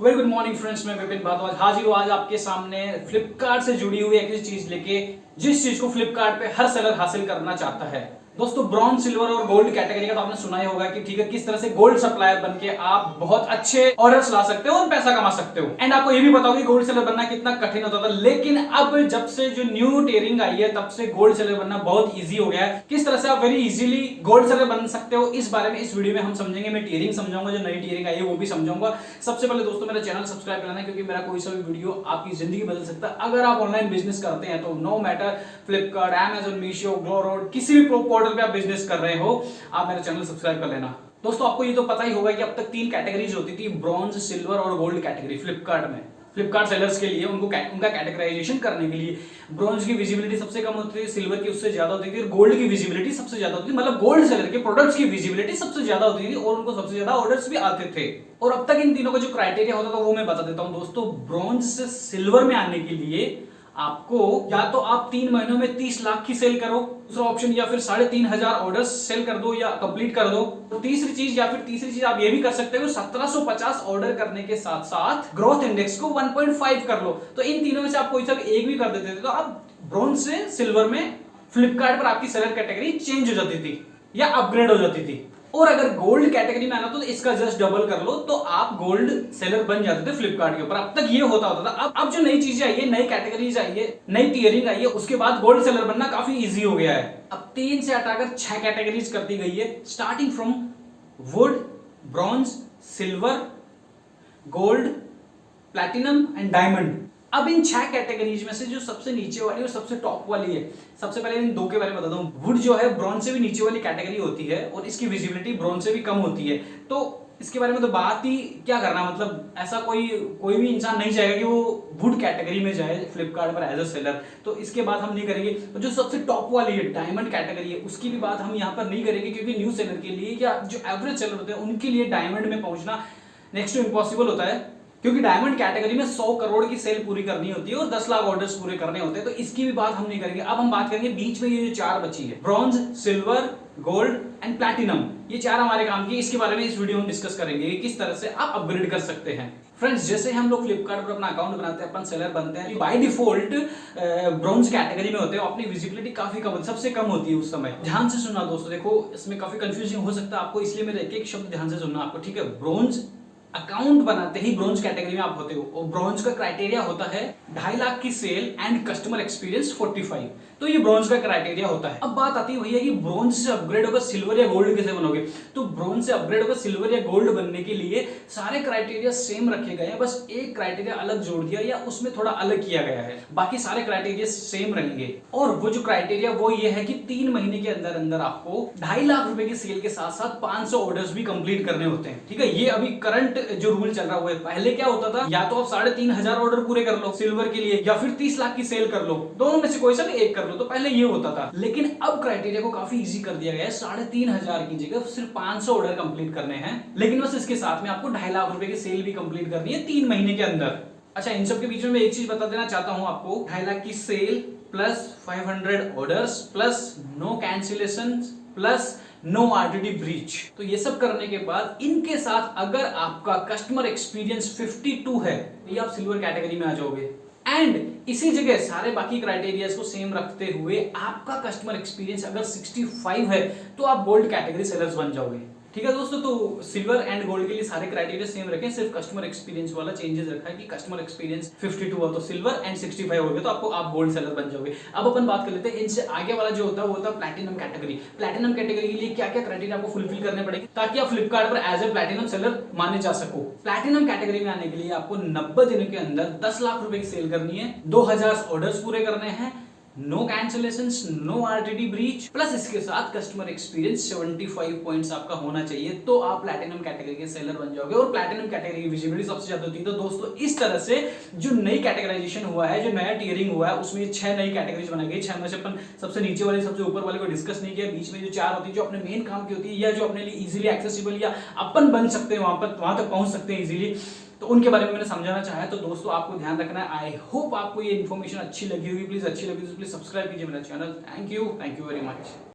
Very good morning friends, मैं विपिन भारद्वाज हाजिर हूँ आज आपके सामने फ्लिपकार्ट से जुड़ी हुई एक ऐसी चीज लेके जिस चीज को फ्लिपकार्ट पे हर सेलर हासिल करना चाहता है। दोस्तों, ब्रॉन्ज, सिल्वर और गोल्ड कैटेगरी का तो आपने सुना ही होगा कि ठीक है किस तरह से गोल्ड सप्लायर बनके आप बहुत अच्छे ऑर्डर्स ला सकते हो और पैसा कमा सकते हो। एंड आपको ये भी पता होगा कि गोल्ड सेलर बनना कितना कठिन होता था, लेकिन अब जब से जो न्यू टियरिंग आई है तब से गोल्ड सेलर बनना बहुत इजी हो गया है। किस तरह से आप वेरी इजीली गोल्ड सेलर बन सकते हो इस बारे में इस वीडियो में हम समझेंगे। मैं टियरिंग समझाऊंगा, जो नई टियरिंग आई है वो भी समझाऊंगा। सबसे पहले दोस्तों मेरा चैनल सब्सक्राइब करना है, क्योंकि मेरा कोई सा भी वीडियो आपकी जिंदगी बदल सकता है। अगर आप ऑनलाइन बिजनेस करते हैं तो no matter Flipkart, Amazon, Meesho, GlowRoad, किसी भी पोर्टल पे आप बिजनेस कर रहे हो, आप मेरा चैनल सब्सक्राइब कर लेना। दोस्तों, आपको ये तो पता ही होगा कि अब तक 3 कैटेगरीज होती थी, ब्रॉन्ज, सिल्वर और गोल्ड कैटेगरी फ्लिपकार्ट में। फ्लिपकार्ट सेलर्स के लिए उनका कैटेगराइजेशन करने के लिए ब्रॉन्ज की विजिबिलिटी सबसे कम होती थी, सिल्वर की उससे ज्यादा होती थी और गोल्ड की विजिबिलिटी सबसे ज्यादा होती थी। मतलब गोल्ड सेलर के प्रोडक्ट्स की विजिबिलिटी सबसे ज्यादा होती थी और उनको सबसे ज्यादा ऑर्डर्स भी आते थे। और अब तक इन तीनों का जो क्राइटेरिया होता था वो मैं बता देता हूं दोस्तों। ब्रॉन्ज से सिल्वर में आने के लिए आपको या तो आप 3 महीनों में 30 लाख की सेल करो, दूसरा ऑप्शन, या फिर 3,500 ऑर्डर्स सेल कर दो या कंप्लीट कर दो। तो तीसरी चीज आप ये भी कर सकते हो, 1750 ऑर्डर करने के साथ साथ ग्रोथ इंडेक्स को 1.5 कर लो। तो इन तीनों में से आप कोई सा एक भी कर देते थे तो आप ब्रॉन्ज से सिल्वर में फ्लिपकार्ट पर आपकी सेलर कैटेगरी चेंज हो जाती थी या अपग्रेड हो जाती थी। और अगर गोल्ड कैटेगरी में आना तो इसका जस्ट डबल कर लो तो आप गोल्ड सेलर बन जाते थे फ्लिपकार्ट के ऊपर। अब तक ये होता था। अब जो नई चीजें आई है, नई कैटेगरीज आई है, नई टियरिंग आई है, उसके बाद गोल्ड सेलर बनना काफी इजी हो गया है। अब 3 से हटाकर 6 कैटेगरीज कर दी गई है, starting from would, bronze, silver, gold, platinum and diamond. अब इन 6 कैटेगरीज में से जो सबसे नीचे वाली और सबसे टॉप वाली है, सबसे पहले इन 2 के बारे में बताता हूं। वुड जो है ब्रॉन्ज से भी नीचे वाली कैटेगरी होती है और इसकी विजिबिलिटी ब्रॉन्ज से भी कम होती है। तो इसके बारे में तो बात ही क्या करना, मतलब ऐसा कोई भी इंसान नहीं चाहेगा कि वो वुड कैटेगरी में जाए फ्लिपकार्ट पर एज अ सेलर। तो इसके बाद हम नहीं करेंगे। तो जो सबसे टॉप वाली है, डायमंड कैटेगरी है, उसकी भी बात हम यहाँ पर नहीं करेंगे, क्योंकि न्यू सेलर के लिए या जो एवरेज सेलर होते हैं उनके लिए डायमंड में पहुंचना नेक्स्ट टू इम्पॉसिबल होता है, क्योंकि डायमंड कैटेगरी में 100 करोड़ की सेल पूरी करनी होती है और 10 लाख ऑर्डर्स पूरे करने होते हैं। तो इसकी भी बात हम नहीं करेंगे। अब हम बात करेंगे बीच में ये जो 4 बची है, bronze, silver, gold and platinum, ये 4 हमारे काम की। इसके बारे में इस वीडियो में डिस्कस करेंगे कि किस तरह से आप अपग्रेड कर सकते हैं। फ्रेंड्स, जैसे हम लोग फ्लिपकार्ट पर अपना अकाउंट बनाते हैं, अपन सेलर बनते हैं, बाय डिफॉल्ट ब्रॉन्ज कैटेगरी में होते हैं, अपनी विजिबिलिटी काफी कम होती है, सबसे कम होती है उस समय। ध्यान से सुनना दोस्तों, देखो इसमें काफी कंफ्यूजिंग हो सकता है आपको, इसलिए मेरे एक शब्द ध्यान से सुनना आपको, ठीक है। ब्रॉन्ज अकाउंट बनाते ही ब्रॉन्ज कैटेगरी में आप होते हो और ब्रॉन्ज का क्राइटेरिया होता है 2.5 लाख की सेल एंड कस्टमर एक्सपीरियंस 45। तो ये ब्रॉन्ज का क्राइटेरिया होता है। अब बात आती है कि ब्रॉन्ज से अपग्रेड होकर सिल्वर या गोल्ड कैसे बनोगे। तो ब्रॉन्ज से अपग्रेड होकर सिल्वर या गोल्ड बनने के लिए सारे क्राइटेरिया सेम रखे गए हैं, बस एक क्राइटेरिया अलग जोड़ दिया या उसमें थोड़ा अलग किया गया है, बाकी सारे क्राइटेरिया सेम रहेंगे। और वो जो क्राइटेरिया वो ये है कि 3 महीने के अंदर अंदर आपको 2.5 लाख रुपए की सेल के साथ साथ 500 ऑर्डर्स भी कंप्लीट करने होते हैं, ठीक है। ये अभी करंट जो रूल चल रहा हुआ है। पहले क्या होता था, या तो आप 3,500 ऑर्डर पूरे कर लो सिल्वर के लिए या फिर 30 लाख की सेल कर लो, दोनों में से कोई सा भी एक कर लो। तो पहले ये होता था, लेकिन अब क्राइटेरिया को काफी इजी कर दिया गया है। 3,500 की जगह सिर्फ 500 ऑर्डर कंप्लीट करने हैं, लेकिन बस इसके साथ में आपको 2.5 लाख रुपए की सेल भी कंप्लीट करनी है 3 महीने के अंदर। अच्छा, इन सब के बीच में मैं एक चीज बता देना चाहता हूं आपको, 2.5 लाख की sale plus 500 orders plus no cancellation plus no RTD breach. तो ये सब करने के बाद इनके साथ अगर आपका कस्टमर एक्सपीरियंस 52 है तो ये आप सिल्वर कैटेगरी में आ जाओगे। एंड इसी जगह सारे बाकी क्राइटेरियाज को सेम रखते हुए आपका कस्टमर एक्सपीरियंस अगर 65 है तो आप गोल्ड कैटेगरी सेलर्स बन जाओगे, ठीक है दोस्तों। तो सिल्वर एंड गोल्ड के लिए सारे क्राइटेरिया सेम रखें, सिर्फ कस्टमर एक्सपीरियंस वाला चेंजेस रखा है कि कस्टमर एक्सपीरियंस 52 हो तो सिल्वर एंड 65 हो गया तो आप गोल्ड सेलर बन जाओगे। अब अपन बात कर लेते हैं इनसे आगे वाला जो होता है वो होता है प्लैटिनम कैटेगरी। प्लैटिनम कैटेगरी के लिए क्या क्या क्राइटेरिया आपको फुलफिल करने पड़ेंगे ताकि आप फ्लिपकार्ट पर एज ए प्लैटिनम सेलर माने जा सको। प्लैटिनम कैटेगरी में आने के लिए आपको 90 दिनों के अंदर 10 लाख रुपए की सेल करनी है, 2000 ऑर्डर्स पूरे करने हैं, no cancellations, no RTD breach, plus इसके साथ कस्टमर एक्सपीरियंस 75 पॉइंट्स आपका होना चाहिए, तो आप प्लैटिनम कैटेगरी के सेलर बन जाओगे। और प्लैटिनम कैटेगरी की विजिबिलिटी सबसे ज्यादा होती है। तो दोस्तों, इस तरह से जो नई कैटेगराइजेशन हुआ है, जो नया टियरिंग हुआ है, उसमें 6 नई कैटेगरीज बनाई गई। 6 में से अपन सबसे नीचे वाले सबसे ऊपर वाले को डिस्कस नहीं किया। बीच में जो 4 होती है जो अपने मेन काम की होती है या जो अपने लिए इजीली एक्सेसिबल या अपन बन सकते हैं, वहां तक पहुंच सकते हैं इजीली, तो उनके बारे में मैंने समझाना चाहा। तो दोस्तों, आपको ध्यान रखना है। आई होप आपको ये इन्फॉर्मेशन अच्छी लगी होगी। प्लीज अच्छी लगी तो प्लीज सब्सक्राइब कीजिए मेरा channel. Thank you very much.